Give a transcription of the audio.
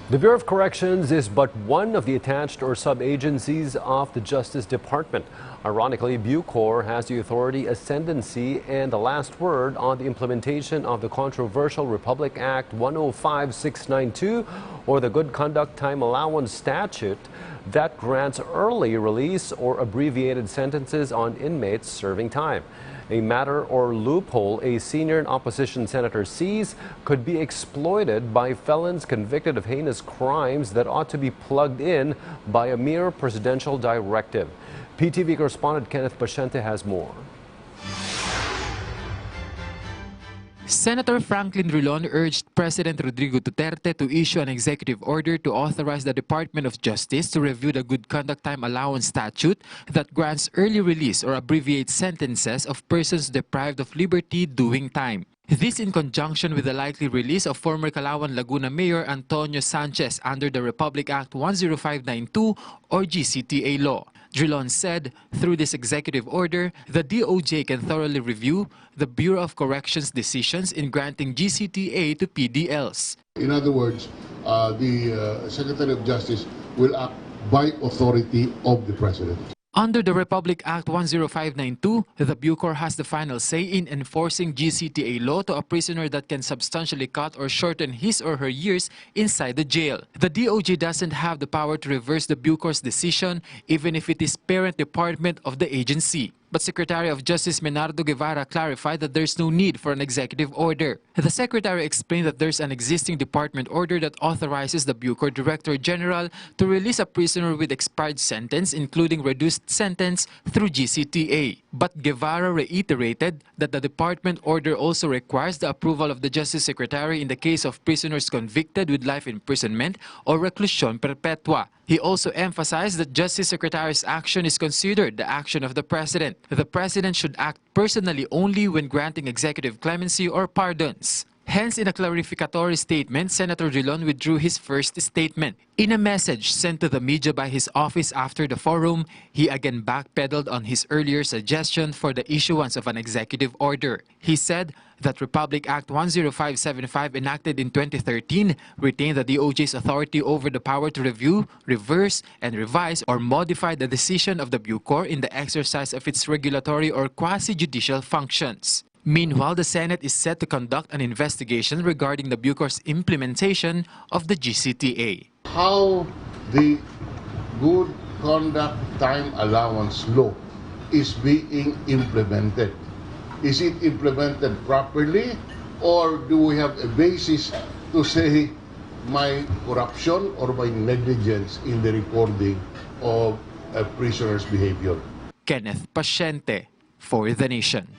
The Bureau of Corrections is but one of the attached or sub-agencies of the Justice Department. Ironically, Bucor has the authority, ascendancy, and the last word on the implementation of the controversial Republic Act 105-692, or the Good Conduct Time Allowance statute that grants early release or abbreviated sentences on inmates serving time. A matter or loophole a senior opposition senator sees could be exploited by felons convicted of heinous crimes that ought to be plugged in by a mere presidential directive. PTV correspondent Kenneth Paciente has more. Senator Franklin Drilon urged President Rodrigo Duterte to issue an executive order to authorize the Department of Justice to review the Good Conduct Time Allowance statute that grants early release or abbreviates sentences of persons deprived of liberty doing time. This in conjunction with the likely release of former Calauan Laguna Mayor Antonio Sanchez under the Republic Act 10592 or GCTA law. Drilon said, through this executive order, the DOJ can thoroughly review the Bureau of Corrections' decisions in granting GCTA to PDLs. In other words, the Secretary of Justice will act by authority of the President. Under the Republic Act 10592, the Bucor has the final say in enforcing GCTA law to a prisoner that can substantially cut or shorten his or her years inside the jail. The DOJ doesn't have the power to reverse the Bucor's decision, even if it is parent department of the agency. But Secretary of Justice Menardo Guevara clarified that there's no need for an executive order. The Secretary explained that there's an existing department order that authorizes the Bucor Director General to release a prisoner with expired sentence, including reduced sentence, through GCTA. But Guevara reiterated that the department order also requires the approval of the Justice Secretary in the case of prisoners convicted with life imprisonment or reclusion perpetua. He also emphasized that Justice Secretary's action is considered the action of the President. The President should act personally only when granting executive clemency or pardons. Hence, in a clarificatory statement, Senator Drilon withdrew his first statement. In a message sent to the media by his office after the forum, he again backpedaled on his earlier suggestion for the issuance of an executive order. He said that Republic Act 10575 enacted in 2013 retained the DOJ's authority over the power to review, reverse, and revise or modify the decision of the Bucor in the exercise of its regulatory or quasi-judicial functions. Meanwhile, the Senate is set to conduct an investigation regarding the Bucor's implementation of the GCTA. How the Good Conduct Time Allowance law is being implemented. Is it implemented properly, or do we have a basis to say my corruption or my negligence in the recording of a prisoner's behavior? Kenneth Paciente for The Nation.